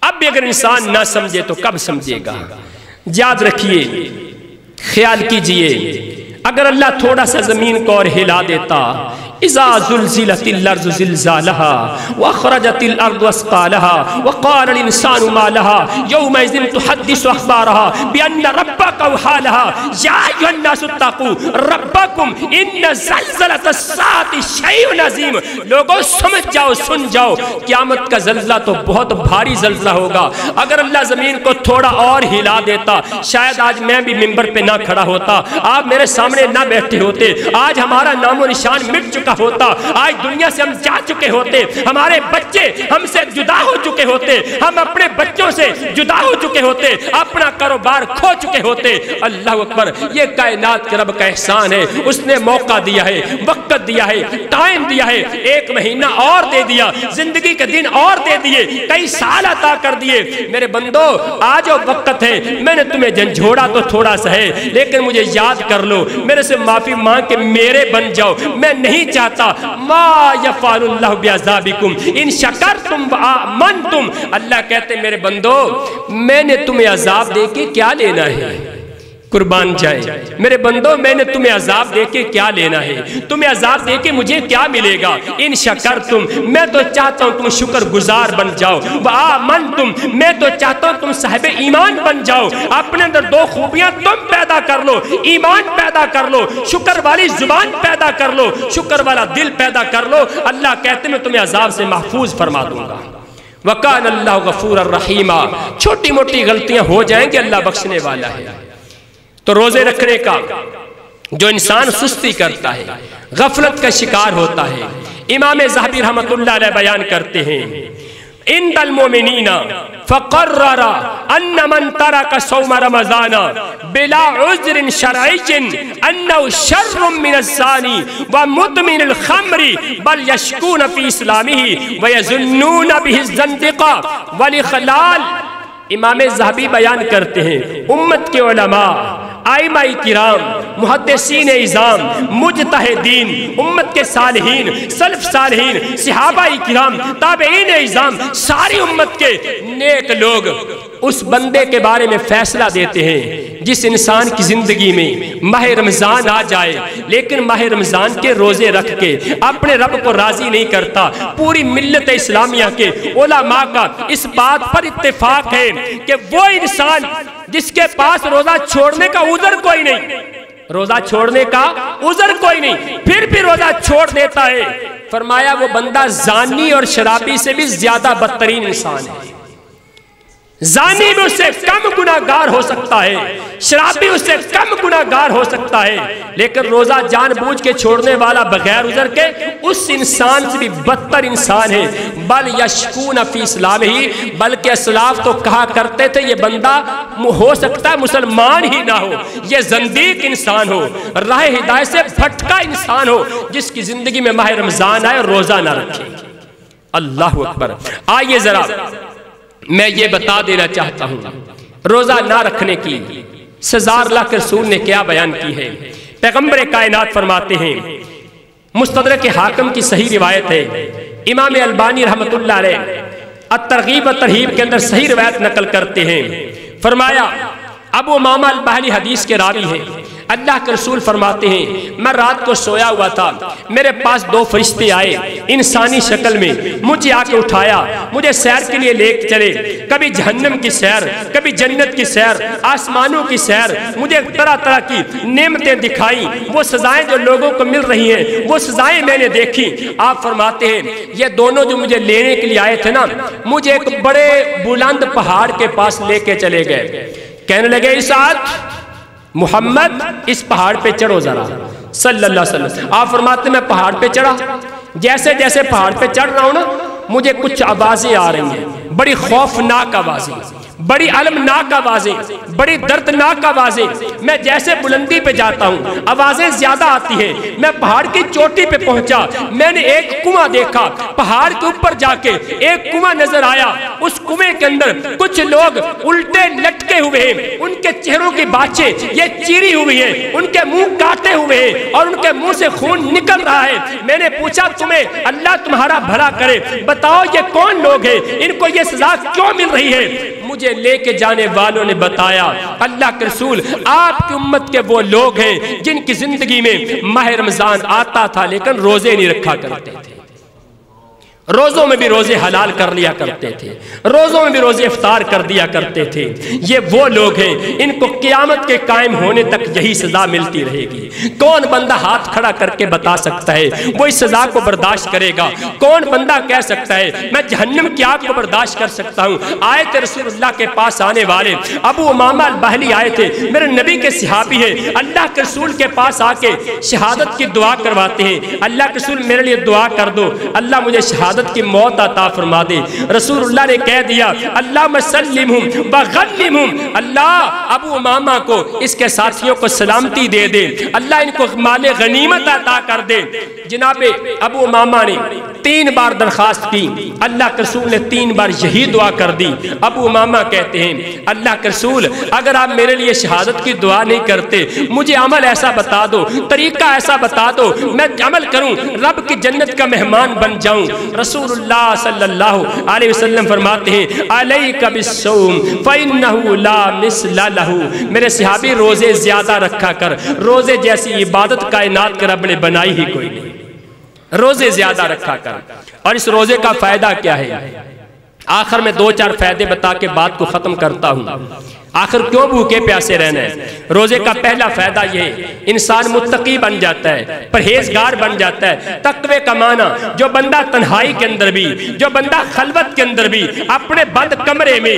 اب بھی اگر انسان نہ سمجھے تو کب سمجھے گا؟ یاد رکھیے، خیال کیجئے، اگر اللہ تھوڑا سا زمین کو اور ہلا دیتا، اذا زلزلت الارض زلزالها واخرجت الارض اثقالها وقال الانسان ما لها يومئذ تحدث اخبارها بان ربك اوحى لها يا ايها الناس اتقوا ربكم ان زلزلة الساعة شيء عظيم۔ لوگوں سمجھ جاؤ، سن جاؤ، قیامت کا زلزلہ تو بہت بھاری زلزلہ ہوگا۔ اگر اللہ زمین کو تھوڑا اور ہلا دیتا شاید آج میں بھی منبر پہ نہ کھڑا ہوتا، آپ میرے سامنے نہ بیٹھے ہوتے، آج ہمارا نام و نشان مٹ چکا ہوتا، آج دنیا سے ہم جا چکے ہوتے، ہمارے بچے ہم سے جدا ہو چکے ہوتے، ہم اپنے بچوں سے جدا ہو چکے ہوتے، اپنا کاروبار کھو چکے ہوتے۔ اللہ اکبر، یہ کائنات کے رب کا احسان ہے، اس نے موقع دیا ہے، وقت دیا ہے، ٹائم دیا ہے، ایک مہینہ اور دے دیا، زندگی کے دن اور دے دیے، کئی سال عطا کر دیے۔ میرے بندو، آج وقت ہے، میں نے تمہیں جھنجھوڑا تو تھوڑا سا ہے، لیکن مجھے یاد کر لو، میرے سے معافی مانگ کے میرے بن جاؤ، میں نہیں چاہتا ما یفعل اللہ بعذابکم ان شکرتم وآمنتم۔ اللہ کہتے میرے بندو میں نے تمہیں عذاب دے کے کیا لینا ہے، قربان جائے میرے بندو میں نے تمہیں عذاب دے کے کیا لینا ہے، تمہیں عذاب دے کے مجھے کیا ملے گا، ان شکرتم میں تو چاہتا ہوں تم شکر گزار بن جاؤ، وآمنتم میں تو چاہتا ہوں تم صاحب ایمان بن جاؤ، اپنے اندر دو خوبیاں تم پیدا کر لو، ایمان پیدا کر لو، شکر والی زبان پیدا کر لو، شکر والا دل پیدا کر لو، اللہ کہتے میں تمہیں عذاب سے محفوظ فرما دوں گا۔ وَقَانَ اللَّهُ غَفُورًا رَحِيمًا، چھوٹی موٹی غلطیاں ہو جائیں گے اللہ بخشنے والا ہے۔ تو روزے رکھنے کا جو انسان سستی کرتا ہے، غفلت کا شکار ہوتا ہے، امام ذہبی رحمت اللہ علیہ بیان کرتے ہیں عند المؤمنین فقرر ان من ترک صوم رمضان بلا عذر شرعی انه شر من الزانی ومدمن الخمر بل یشکون فی اسلامه ویظنون به الزندقہ والاخلال۔ امام ذہبی بیان کرتے ہیں امت کے علماء، ائمہ کرام، محدثین اعظام، مجتہدین، امت کے صالحین، سلف صالحین، صحابہ کرام، تابعین اعظام، ساری امت کے نیک لوگ اس بندے کے بارے میں فیصلہ دیتے ہیں جس انسان کی زندگی میں ماہ رمضان آ جائے لیکن ماہ رمضان کے روزے رکھ کے اپنے رب کو راضی نہیں کرتا۔ پوری ملت اسلامیہ کے علماء کا اس بات پر اتفاق ہے کہ وہ انسان جس کے پاس روزہ چھوڑنے کا عذر کوئی نہیں، روزہ چھوڑنے کا عذر کوئی نہیں، پھر بھی روزہ چھوڑ دیتا ہے، فرمایا وہ بندہ زانی اور شرابی سے بھی زیادہ بدترین انسان ہے۔ زانی بھی اس سے کم گناہگار ہو سکتا ہے، شرابی اس سے کم گناہگار ہو سکتا ہے، لیکن روزہ جان بوجھ کے چھوڑنے والا بغیر عذر کے اس انسان سے بھی بدتر انسان ہے۔ بل یشکون فی اسلامہ، بلکہ اسلاف تو کہا کرتے تھے یہ بندہ ہو سکتا ہے مسلمان ہی نہ ہو، یہ زندیق انسان ہو، راہ ہدایت سے بھٹکا انسان ہو، جس کی زندگی میں ماہ رمضان آئے اور روزہ نہ رکھے۔ اللہ اکبر۔ آئیے ذرا میں یہ بتا دینا چاہتا ہوں روزہ نہ رکھنے کی سزا اللہ کے رسول نے کیا بیان کی ہے۔ پیغمبر کائنات فرماتے ہیں، مستدرک حاکم کی صحیح روایت ہے، امام البانی رحمت اللہ علیہ الترغیب و ترہیب کے اندر صحیح روایت نقل کرتے ہیں، فرمایا ابو امامہ الباہلی حدیث کے راوی ہیں، اللہ کے رسول فرماتے ہیں میں رات کو سویا ہوا تھا، میرے پاس دو فرشتے آئے انسانی شکل میں، مجھے آ کے اٹھایا، مجھے سیر کے لیے لے چلے، کبھی جہنم کی سیر، کبھی جنت کی سیر، آسمانوں کی سیر، مجھے طرح طرح کی نعمتیں دکھائیں، وہ سزائیں جو لوگوں کو مل رہی ہیں وہ سزائیں میں نے دیکھی۔ آپ فرماتے ہیں یہ دونوں جو مجھے لینے کے لیے آئے تھے نا، مجھے ایک بڑے بلند پہاڑ کے پاس لے کے چلے گئے، کہنے لگے اسعد محمد اس پہاڑ پہ چڑھو ذرا صلی اللہ علیہ وسلم۔ آپ فرماتے ہیں میں پہاڑ پہ چڑھا، جیسے جیسے پہاڑ پہ چڑھ رہا ہوں نا مجھے کچھ آوازیں آ رہی ہیں، بڑی خوفناک آوازیں، بڑی المناک آوازیں، بڑی دردناک آوازیں۔ میں جیسے بلندی پہ جاتا ہوں آوازیں زیادہ آتی ہیں، میں پہاڑ کی چوٹی پہ پہنچا، میں نے ایک کنواں دیکھا، پہاڑ کے اوپر جا کے ایک کنواں نظر آیا، اس کنویں کے اندر کچھ لوگ الٹے لٹکے ہوئے ہیں، ان کے چہروں کی باچیں یہ چیری ہوئی ہیں، ان کے منہ کاٹے ہوئے ہیں اور ان کے منہ سے خون نکل رہا ہے۔ میں نے پوچھا تمہیں اللہ تمہارا بھلا کرے، بتاؤ یہ کون لوگ ہیں، ان کو یہ سزا کیوں مل رہی ہے؟ مجھے لے کے جانے والوں نے بتایا اللہ کے رسول آپ کی امت کے وہ لوگ ہیں جن کی زندگی میں ماہ رمضان آتا تھا لیکن روزے نہیں رکھا کرتے تھے، روزوں میں بھی روزے حلال کر لیا کرتے تھے، روزوں میں بھی روزے افطار کر دیا کرتے تھے۔ یہ وہ لوگ ہیں ان کو قیامت کے قائم ہونے تک یہی سزا ملتی رہے گی۔ کون بندہ ہاتھ کھڑا کر کے بتا سکتا ہے وہ اس سزا کو برداشت کرے گا؟ کون بندہ کہہ سکتا ہے میں جہنم کی آگ کو برداشت کر سکتا ہوں؟ آئے تھے رسول اللہ کے پاس آنے والے ابو امامہ الباہلی آئے تھے، میرے نبی کے صحابی ہیں، اللہ کے رسول کے پاس آ کے شہادت کی دعا کرواتے ہیں، اللہ کے رسول میرے لیے دعا کر دو، اللہ مجھے شہادت کی موت عطا فرما دے۔ رسول اللہ نے کہہ دیا اللہم سلمہم وغنمہم، اللہ ابو امامہ کو اس کے ساتھیوں کو سلامتی دے دے، اللہ ان کو مال غنیمت عطا کر دے۔ جناب ابو امامہ نے 3 بار درخواست کی، اللہ کے رسول نے 3 بار یہی دعا کر دی۔ ابو امامہ کہتے ہیں اللہ کے رسول اگر آپ میرے لیے شہادت کی دعا نہیں کرتے، مجھے عمل ایسا بتا دو، طریقہ ایسا بتا دو، میں عمل کروں، رب کی جنت کا مہمان بن جاؤں۔ رسول اللہ صلی اللہ علیہ وسلم فرماتے ہیں علیک بالصوم فإنہ لا مثل لہ، میرے صحابی روزے زیادہ رکھا کر، روزے جیسی عبادت کائنات کے رب نے بنائی ہی کوئی نہیں، روزے زیادہ رکھا کر۔ اور اس روزے کا فائدہ کیا ہے؟ آخر میں 2-4 فائدے بتا کے بات کو ختم کرتا ہوں۔ آخر کیوں بھوکے پیاسے رہنا ہے؟ روزے کا پہلا فائدہ یہ ہے انسان متقی بن جاتا ہے، پرہیزگار بن جاتا ہے۔ تقوی کا معنی جو بندہ تنہائی کے اندر بھی، جو بندہ خلوت کے اندر بھی، اپنے بند کمرے میں،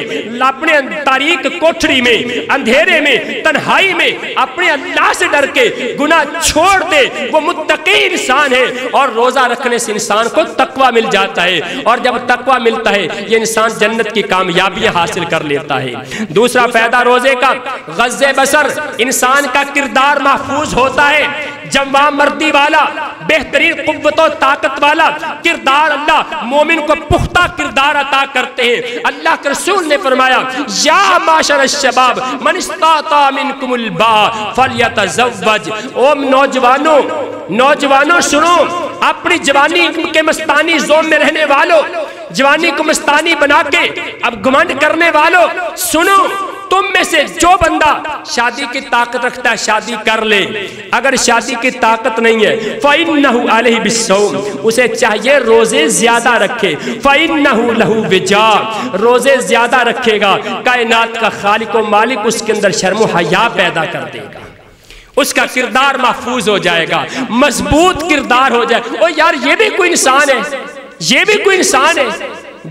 اپنے تاریک کوٹھری میں، اندھیرے میں، تنہائی میں اپنے اللہ سے ڈر کے گناہ چھوڑ دے، وہ متقی انسان ہے۔ اور روزہ رکھنے سے انسان کو تقوی مل جاتا ہے، اور جب تقوی ملتا ہے یہ انسان جنت کی کامیابیاں حاصل کر لیتا ہے۔ دوسرا فائدہ روزے کا غض بصر، انسان کا کردار محفوظ ہوتا ہے۔ جوان مردی والا، بہترین قوت و طاقت والا کردار اللہ مومن کو پختہ کردار عطا کرتے ہیں۔ اللہ کے رسول نے فرمایا یا معاشر الشباب من استطاع منکم الباء فلیتزوج، او نوجوانوں سنو، اپنی جوانی کے مستانی زوم میں رہنے والوں، جوانی کو مستانی بنا کے اب گھمنڈ کرنے والوں سنو، تم میں سے جو بندہ شادی کی طاقت رکھتا ہے شادی کر لے، اگر شادی کی طاقت نہیں ہے فَإِنَّهُ عَلَيْهِ بِالصَّوْمِ، اسے چاہیے روزے زیادہ رکھے، فَإِنَّهُ لَهُ وِجَاء، روزے زیادہ رکھے گا کائنات کا خالق و مالک اس کے اندر شرم و حیا پیدا کر دے گا، اس کا کردار محفوظ ہو جائے گا، مضبوط کردار ہو جائے۔ او یار یہ بھی کوئی انسان ہے، یہ بھی کوئی انسان ہے۔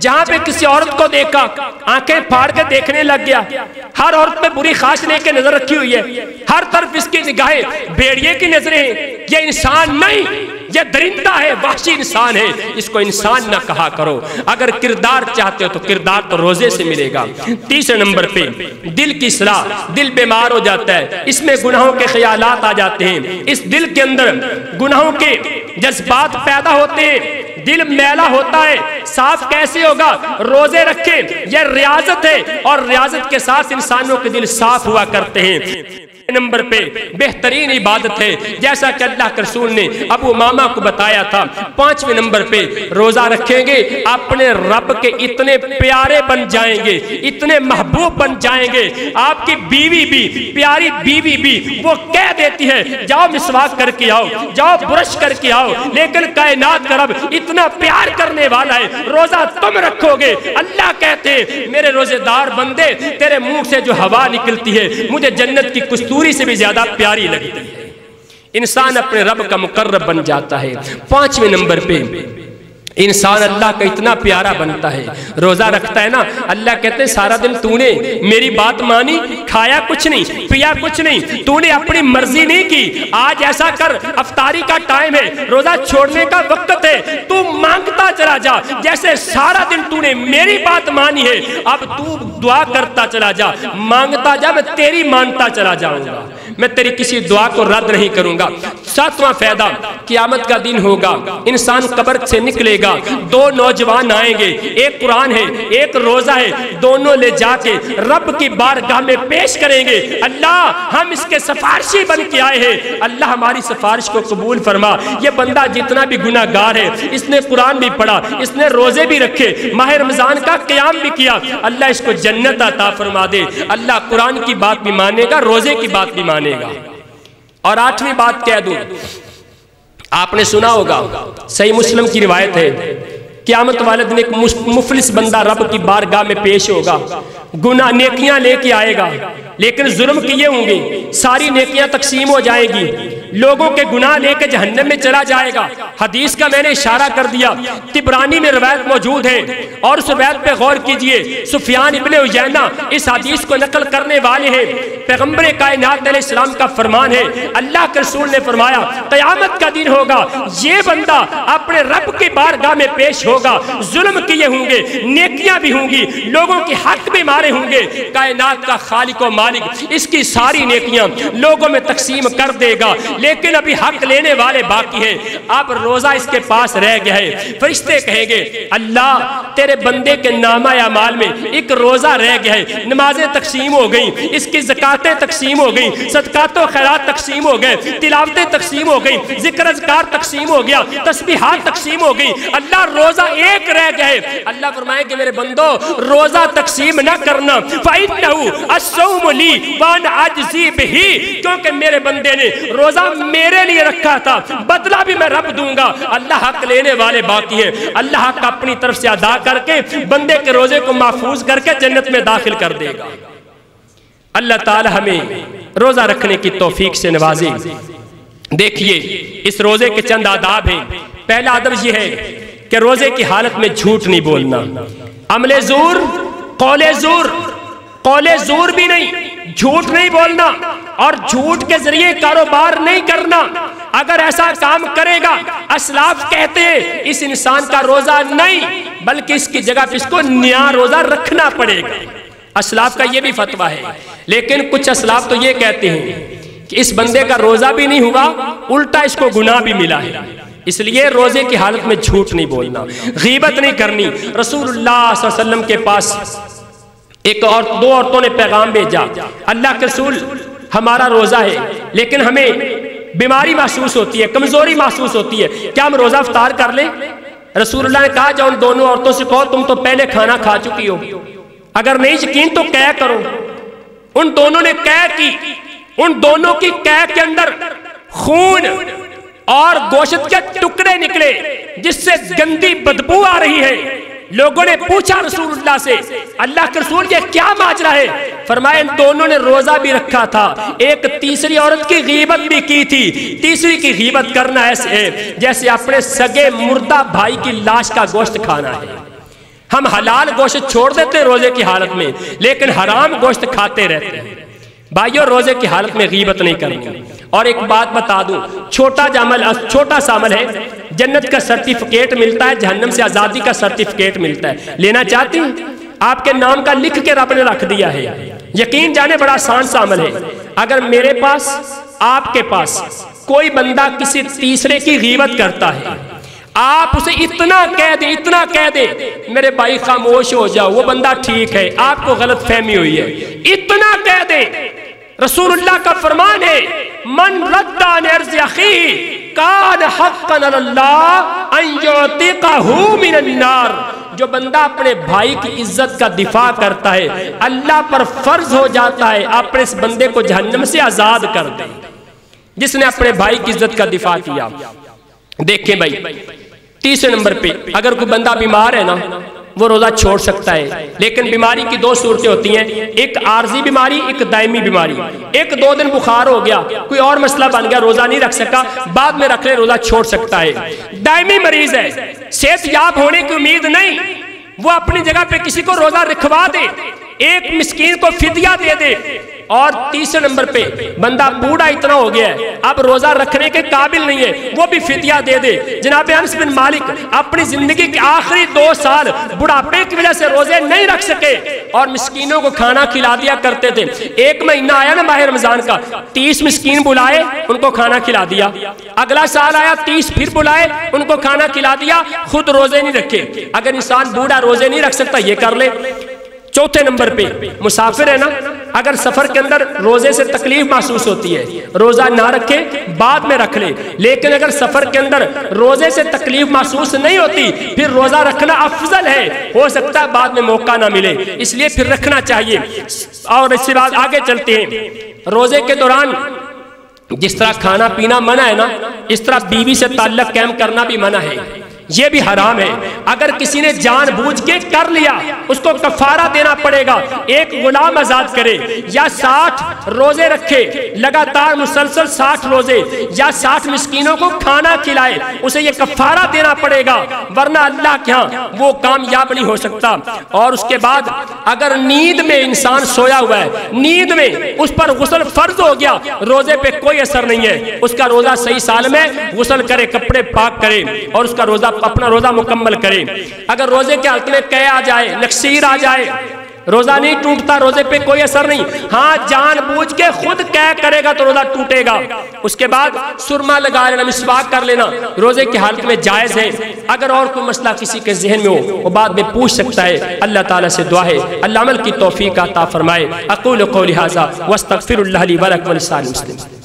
جہاں پہ کسی عورت کو دیکھا آنکھیں پھاڑ کے دیکھنے لگ گیا، ہر عورت پہ بری خواہش لے کے نظر رکھی ہوئی ہے، ہر طرف اس کی نگاہیں بھیڑیے کی نظریں ہیں، یہ انسان نہیں، یہ درندہ ہے، وحشی انسان ہے، اس کو انسان نہ کہا کرو۔ اگر کردار چاہتے ہو تو کردار تو روزے سے ملے گا۔ تیسرے نمبر پہ دل کی اصلاح، دل بیمار ہو جاتا ہے، اس میں گناہوں کے خیالات آ جاتے ہیں، اس دل کے اندر گناہوں کے جذبات پیدا ہوتے ہیں، دل میلا ہوتا ہے۔ صاف کیسے ہوگا؟ روزے رکھے، یہ ریاضت ہے، اور ریاضت کے ساتھ انسانوں کے دل صاف ہوا کرتے ہیں۔ نمبر پہ بہترین عبادت ہے، جیسا کہ اللہ کے رسول نے ابو امامہ کو بتایا تھا۔ 5ویں نمبر پہ روزہ رکھیں گے اپنے رب کے اتنے پیارے بن جائیں گے، اتنے محبوب بن جائیں گے، آپ کی بیوی بھی، پیاری بیوی بھی وہ کہہ دیتی ہے جاؤ مسواک کر کے آؤ، جاؤ برش کر کے آؤ، لیکن کائنات کا رب اتنا پیار کرنے والا ہے، روزہ تم رکھو گے، اللہ کہتے ہیں میرے روزے دار بندے تیرے منہ سے جو ہوا نکلتی ہے مجھے جنت کی کستوری سے بھی زیادہ پیاری لگتی ہے۔ انسان اپنے رب کا مقرب بن جاتا ہے۔ 5ویں نمبر پہ انسان اللہ کا اتنا پیارا بنتا ہے، روزہ رکھتا ہے نا، اللہ کہتے ہیں سارا دن تو نے میری بات مانی، کھایا کچھ نہیں، پیا کچھ نہیں، تو نے اپنی مرضی نہیں کی، آج ایسا کر افطاری کا ٹائم ہے، روزہ چھوڑنے کا وقت ہے، تو مانگتا چلا جا، جیسے سارا دن تو نے میری بات مانی ہے، اب تو دعا کرتا چلا جا، مانگتا جا، میں تیری مانتا چلا جاؤں گا، میں تیری کسی دعا کو رد نہیں کروں گا۔ 7واں فائدہ قیامت کا دن ہوگا، انسان قبر سے نکلے گا، 2 نوجوان آئیں گے، ایک قرآن ہے ایک روزہ ہے، دونوں لے جا کے رب کی بارگاہ میں پیش کریں گے، اللہ ہم اس کے سفارشی بن کے آئے ہیں، اللہ ہماری سفارش کو قبول فرما۔ یہ بندہ جتنا بھی گناہگار ہے، اس نے قرآن بھی پڑھا، اس نے روزے بھی رکھے، ماہ رمضان کا قیام بھی کیا، اللہ اس کو جنت عطا فرما دے۔ اللہ قرآن کی بات بھی مانے گا، روزے کی بات بھی مانے گا۔ اور 8ویں بات کہہ دوں، آپ نے سنا ہوگا صحیح مسلم کی روایت ہے، قیامت والے دن ایک مفلس بندہ رب کی بارگاہ میں پیش ہوگا، گناہ نیکیاں لے کے آئے گا لیکن ظلم کیے ہوں گے، ساری نیکیاں تقسیم ہو جائے گی، لوگوں کے گناہ لے کے جہنم میں چلا جائے گا۔ حدیث کا میں نے اشارہ کر دیا، طبرانی میں روایت موجود ہے، اور اس روایت پہ غور کیجئے، سفیان ابن عیینہ اس حدیث کو نقل کرنے والے ہیں، پیغمبر کائنات علیہ السلام کا فرمان ہے، اللہ کے رسول نے فرمایا قیامت کا دن ہوگا، یہ بندہ اپنے رب کی بارگاہ میں پیش ہوگا، ظلم کیے ہوں گے، نیکیاں بھی ہوں گی، لوگوں کے حق بھی مارے ہوں گے، کائنات کا خالق و مالک اس کی ساری نیکیاں لوگوں میں تقسیم کر دے گا، لیکن ابھی حق لینے والے باقی ہیں، اب روزہ اس کے پاس رہ گیا ہے۔ فرشتے کہیں گے اللہ تیرے بندے کے نامہ اعمال میں ایک روزہ رہ گیا ہے، نمازیں تقسیم ہو گئیں، اس کی زکاتیں تقسیم ہو گئیں، صدقات و خیرات تقسیم ہو گئے، تلاوتیں تقسیم ہو گئیں، ذکر اذکار تقسیم ہو گیا، تسبیحات تقسیم ہو گئی، اللہ روزہ ایک رہ گیا ہے۔ اللہ فرمائے کہ میرے بندو روزہ تقسیم نہ کرنا، فَإِنَّهُ الصَّوْمُ لِي وَأَنَا أَجْزِي بِهِ، کیونکہ میرے بندے نے روزہ میرے لیے رکھا تھا، بدلہ بھی میں رب دوں گا۔ اللہ حق لینے والے باقی ہیں، اللہ حق اپنی طرف سے ادا کر کے بندے کے روزے کو محفوظ کر کے جنت میں داخل کر دے گا۔ اللہ تعالی ہمیں روزہ رکھنے کی توفیق سے نوازے۔ دیکھیے اس روزے کے چند آداب ہیں۔ پہلا آداب یہ ہے کہ روزے کی حالت میں جھوٹ نہیں بولنا، عمل زور، قول زور بھی نہیں، جھوٹ نہیں بولنا اور جھوٹ کے ذریعے کاروبار نہیں کرنا۔ اگر ایسا کام کرے گا اسلاف کہتے ہیں اس انسان کا روزہ نہیں بلکہ اس کی جگہ پہ اس کو نیا روزہ رکھنا پڑے گا۔ اسلاف کا یہ بھی فتویٰ ہے، لیکن کچھ اسلاف تو یہ کہتے ہیں کہ اس بندے کا روزہ بھی نہیں ہوا، الٹا اس کو گناہ بھی ملا ہے۔ اس لیے روزے کی حالت میں جھوٹ نہیں بولنا، غیبت نہیں کرنی۔ رسول اللہ صلی اللہ علیہ وسلم کے پاس دو عورتوں نے پیغام بھیجا، اللہ کے رسول ہمارا روزہ ہے لیکن ہمیں بیماری محسوس ہوتی ہے، کمزوری محسوس ہوتی ہے، کیا ہم روزہ افطار کر لیں؟ رسول اللہ نے کہا جاؤ ان دونوں عورتوں سے کہو تم تو پہلے کھانا کھا چکی ہو، اگر نہیں یقین تو قے کرو۔ ان دونوں نے قے کی، ان دونوں کی قے کے اندر خون اور گوشت کے ٹکڑے نکلے جس سے گندی بدبو آ رہی ہے۔ لوگوں نے پوچھا رسول اللہ سے اللہ کے رسول یہ کیا ماجرا ہے؟ فرمایا ان دونوں نے روزہ بھی رکھا تھا، ایک تیسری عورت کی غیبت بھی کی تھی۔ تیسری کی غیبت کرنا ایسے ہے جیسے اپنے سگے مردہ بھائی کی لاش کا گوشت کھانا ہے۔ ہم حلال گوشت چھوڑ دیتے ہیں روزے کی حالت میں لیکن حرام گوشت کھاتے رہتے ہیں۔ بھائیو روزے کی حالت میں غیبت نہیں کرنی۔ اور ایک بات بتا دوں، چھوٹا سا عمل ہے، جنت کا سرٹیفکیٹ ملتا ہے، جہنم سے آزادی کا سرٹیفکیٹ ملتا ہے، لینا چاہتے ہیں؟ آپ کے نام کا لکھ کے رب نے رکھ دیا ہے۔ یقین جانے بڑا آسان سا عمل ہے۔ اگر میرے پاس آپ کے پاس کوئی بندہ کسی تیسرے کی غیبت کرتا ہے، آپ اسے اتنا کہہ دیں میرے بھائی خاموش ہو جاؤ وہ بندہ ٹھیک ہے، آپ کو غلط فہمی ہوئی ہے، اتنا کہہ دیں۔ رسول اللہ کا فرمان ہے من رد عن عرض اخیہ کان حقا علی اللہ ان یعتقہ من النار، جو بندہ اپنے بھائی کی عزت کا دفاع کرتا ہے اللہ پر فرض ہو جاتا ہے اپنے اس بندے کو جہنم سے آزاد کر دے، جس نے اپنے بھائی کی عزت کا دفاع کیا۔ دیکھیں بھائی تیسرے نمبر پہ اگر کوئی بندہ بیمار ہے نا وہ روزہ چھوڑ سکتا ہے، لیکن بیماری کی دو صورتیں ہوتی ہیں، ایک عارضی بیماری، ایک دائمی بیماری۔ ایک دو دن بخار ہو گیا، کوئی اور مسئلہ بن گیا، روزہ نہیں رکھ سکا، بعد میں رکھ لے روزہ چھوڑ سکتا ہے۔ دائمی مریض ہے، صحت یاب ہونے کی امید نہیں، وہ اپنی جگہ پہ کسی کو روزہ رکھوا دے، ایک مسکین کو فدیہ دے دے۔ اور تیسرے نمبر پہ بندہ بوڑھا اتنا ہو گیا ہے اب روزہ رکھنے کے قابل نہیں ہے، وہ بھی فدیہ دے دے۔ جناب انس بن مالک اپنی زندگی کے آخری 2 سال بڑھاپے کی وجہ سے روزے نہیں رکھ سکے اور مسکینوں کو کھانا کھلا دیا کرتے تھے۔ ایک مہینہ آیا نا ماہ رمضان کا، 30 مسکین بلائے ان کو کھانا کھلا دیا، اگلا سال آیا 30 پھر بلائے ان کو کھانا کھلا دیا، خود روزے نہیں رکھے۔ اگر انسان بوڑھا روزے نہیں رکھ سکتا یہ کر لے۔ چوتھے نمبر پہ مسافر ہے نا، اگر سفر کے اندر روزے سے تکلیف محسوس ہوتی ہے روزہ نہ رکھے بعد میں رکھ لے، لیکن اگر سفر کے اندر روزے سے تکلیف محسوس نہیں ہوتی پھر روزہ رکھنا افضل ہے، ہو سکتا ہے بعد میں موقع نہ ملے، اس لیے پھر رکھنا چاہیے۔ اور اس کے بعد آگے چلتے ہیں، روزے کے دوران جس طرح کھانا پینا منع ہے نا اس طرح بیوی سے تعلق قائم کرنا بھی منع ہے، یہ بھی حرام ہے۔ اگر کسی نے جان بوجھ کے کر لیا اس کو کفارہ دینا پڑے گا، ایک غلام آزاد کرے یا 60 روزے رکھے لگاتار مسلسل 60 روزے یا 60 مسکینوں کو کھانا کھلائے، اسے یہ کفارہ دینا پڑے گا، ورنہ اللہ کے ہاں وہ کامیاب نہیں ہو سکتا۔ اور اس کے بعد اگر نیند میں انسان سویا ہوا ہے، نیند میں اس پر غسل فرض ہو گیا، روزے پہ کوئی اثر نہیں ہے، اس کا روزہ صحیح سال میں غسل کرے، کپڑے پاک کرے اور اس کا روزہ اپنا روزہ مکمل کرے۔ اگر روزے کے حالت میں قے آ جائے، نکسیر آ جائے، روزہ نہیں ٹوٹتا، روزے پہ کوئی اثر نہیں. ہاں جان بوجھ کے خود کیا کرے گا تو روزہ ٹوٹے گا. اس کے بعد سرما لگا لینا، مسواک کر لینا روزے کی حالت میں جائز ہے. اگر اور کوئی مسئلہ کسی کے ذہن میں ہو وہ بعد میں پوچھ سکتا ہے. اللہ تعالیٰ سے دعا ہے اللہ عمل کی توفیق عطا فرمائے. اقول قولی ھذا واستغفر اللہ لی ولکم ولسائر المسلمین.